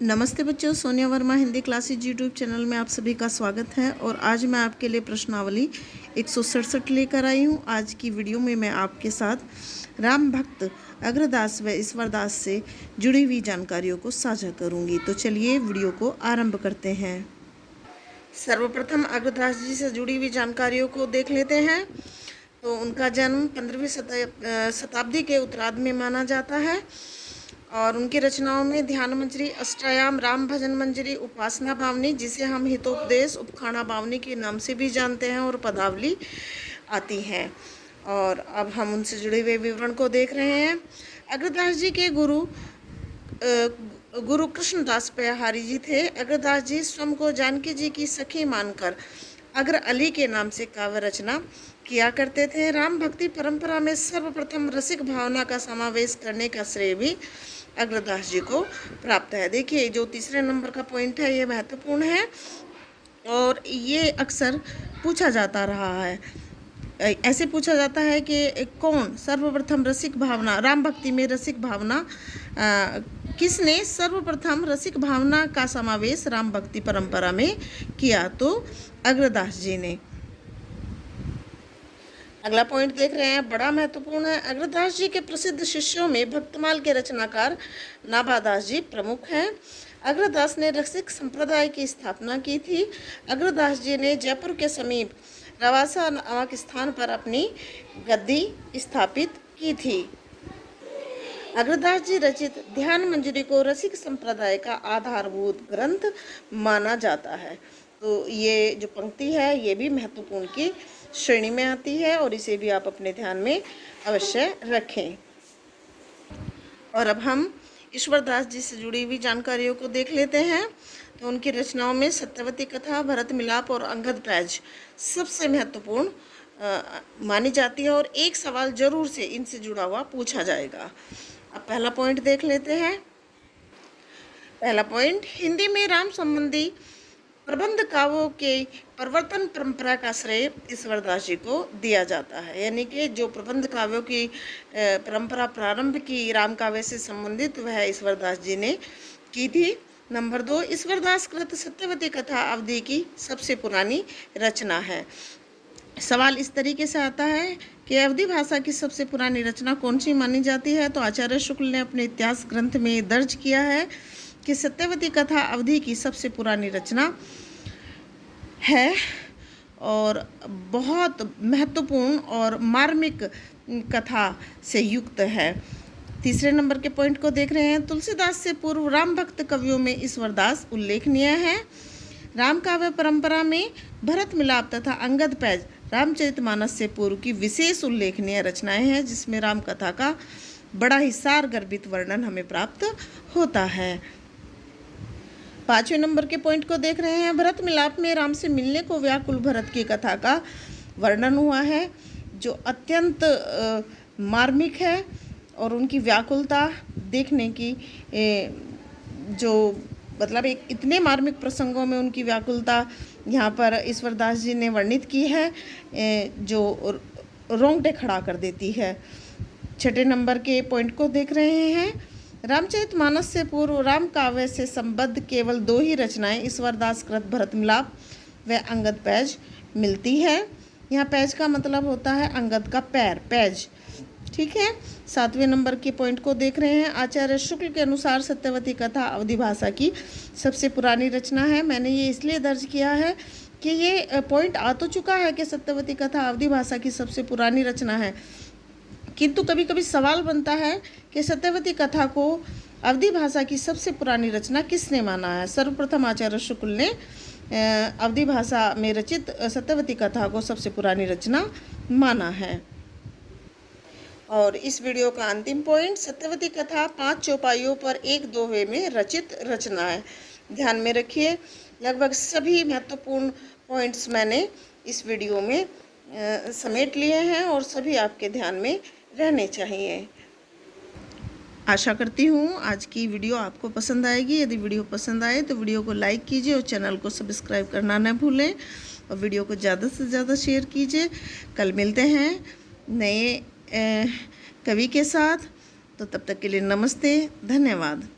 नमस्ते बच्चों, Sonia Verma Hindi classes YouTube channel में आप सभी का स्वागत है। और आज मैं आपके लिए प्रश्नावली 167 लेकर आई हूँ। आज की वीडियो में मैं आपके साथ राम भक्त अग्रदास व ईश्वरदास से जुड़ी हुई जानकारियों को साझा करूँगी। तो चलिए वीडियो को आरंभ करते हैं। सर्वप्रथम अग्रदास जी से जुड़ी हुई जानकारियों को देख लेते हैं। तो उनका जन्म 15वीं शताब्दी के उत्तरार्ध में माना जाता है और उनकी रचनाओं में ध्यान मंजरी, अष्टायाम, राम भजन मंजरी, उपासना बावनी, जिसे हम हितोपदेश, उपखाना बावनी के नाम से भी जानते हैं, और पदावली आती हैं। और अब हम उनसे जुड़े हुए विवरण को देख रहे हैं। अग्रदास जी के गुरु कृष्णदास पयाहारी जी थे। अग्रदास जी स्वयं को जानकी जी की सखी मानकर अग्र अली के नाम से काव्य रचना किया करते थे। राम भक्ति परंपरा में सर्वप्रथम रसिक भावना का समावेश करने का श्रेय भी अग्रदास जी को प्राप्त है। देखिए, जो तीसरे नंबर का पॉइंट है ये महत्वपूर्ण है और ये अक्सर पूछा जाता रहा है। ऐसे पूछा जाता है कि कौन सर्वप्रथम रसिक भावना, राम भक्ति में रसिक भावना किसने सर्वप्रथम रसिक भावना का समावेश राम भक्ति परंपरा में किया? तो अग्रदास जी ने। अगला पॉइंट देख रहे हैं, बड़ा महत्वपूर्ण है। अग्रदास जी के प्रसिद्ध शिष्यों में भक्तमाल के रचनाकार नाभादास जी प्रमुख हैं। अग्रदास ने रसिक संप्रदाय की स्थापना की थी। अग्रदास जी ने जयपुर के समीप रवासा नामक स्थान पर अपनी गद्दी स्थापित की थी। अग्रदास जी रचित ध्यान मंजरी को रसिक संप्रदाय का आधारभूत ग्रंथ माना जाता है। तो ये जो पंक्ति है ये भी महत्वपूर्ण की श्रेणी में आती है और इसे भी आप अपने ध्यान में अवश्य रखें। और अब हम ईश्वरदास जी से जुड़ी हुई जानकारियों को देख लेते हैं। तो उनकी रचनाओं में सत्यवती कथा, भरत मिलाप और अंगद पैज सबसे महत्वपूर्ण मानी जाती है और एक सवाल जरूर से इनसे जुड़ा हुआ पूछा जाएगा। अब पहला पॉइंट देख लेते हैं। पहला पॉइंट, हिंदी में राम संबंधी प्रबंध काव्यों के प्रवर्तन परंपरा का श्रेय ईश्वरदास जी को दिया जाता है। यानी कि जो प्रबंध काव्यों की परंपरा प्रारंभ की राम काव्य से संबंधित वह ईश्वरदास जी ने की थी। नंबर 2, ईश्वरदास कृत सत्यवती कथा अवधि की सबसे पुरानी रचना है। सवाल इस तरीके से आता है कि अवधी भाषा की सबसे पुरानी रचना कौन सी मानी जाती है? तो आचार्य शुक्ल ने अपने इतिहास ग्रंथ में दर्ज किया है कि सत्यवती कथा अवधि की सबसे पुरानी रचना है और बहुत महत्वपूर्ण और मार्मिक कथा से युक्त है। तीसरे नंबर के पॉइंट को देख रहे हैं। तुलसीदास से पूर्व राम भक्त कवियों में ईश्वरदास उल्लेखनीय है। राम काव्य परंपरा में भरत मिलाप तथा अंगद पैज रामचरितमानस से पूर्व की विशेष उल्लेखनीय रचनाएं हैं, जिसमें राम कथा का बड़ा ही सार गर्भित वर्णन हमें प्राप्त होता है। पांचवें नंबर के पॉइंट को देख रहे हैं। भरत मिलाप में राम से मिलने को व्याकुल भरत की कथा का वर्णन हुआ है, जो अत्यंत मार्मिक है और उनकी व्याकुलता देखने की जो मतलब एक इतने मार्मिक प्रसंगों में उनकी व्याकुलता यहाँ पर ईश्वरदास जी ने वर्णित की है जो रोंगटे खड़ा कर देती है। छठे नंबर के पॉइंट को देख रहे हैं। रामचरितमानस से पूर्व राम काव्य से संबद्ध केवल 2 ही रचनाएं ईश्वरदास कृत भरत मिलाप व अंगद पैज मिलती है। यहाँ पैज का मतलब होता है अंगद का पैर, पैज, ठीक है। 7वें नंबर के पॉइंट को देख रहे हैं। आचार्य शुक्ल के अनुसार सत्यवती कथा अवधी भाषा की सबसे पुरानी रचना है। मैंने ये इसलिए दर्ज किया है कि ये पॉइंट आ तो चुका है कि सत्यवती कथा अवधी भाषा की सबसे पुरानी रचना है, किंतु कभी कभी सवाल बनता है कि सत्यवती कथा को अवधी भाषा की सबसे पुरानी रचना किसने माना है? सर्वप्रथम आचार्य शुक्ल ने अवधी भाषा में रचित सत्यवती कथा को सबसे पुरानी रचना माना है। और इस वीडियो का अंतिम पॉइंट, सत्यवती कथा 5 चौपाइयों पर 1 दोहे में रचित रचना है। ध्यान में रखिए, लगभग सभी महत्वपूर्ण पॉइंट्स मैंने इस वीडियो में समेट लिए हैं और सभी आपके ध्यान में रहने चाहिए। आशा करती हूँ आज की वीडियो आपको पसंद आएगी। यदि वीडियो पसंद आए तो वीडियो को लाइक कीजिए और चैनल को सब्सक्राइब करना न भूलें और वीडियो को ज़्यादा से ज़्यादा शेयर कीजिए। कल मिलते हैं नए कवि के साथ, तो तब तक के लिए नमस्ते, धन्यवाद।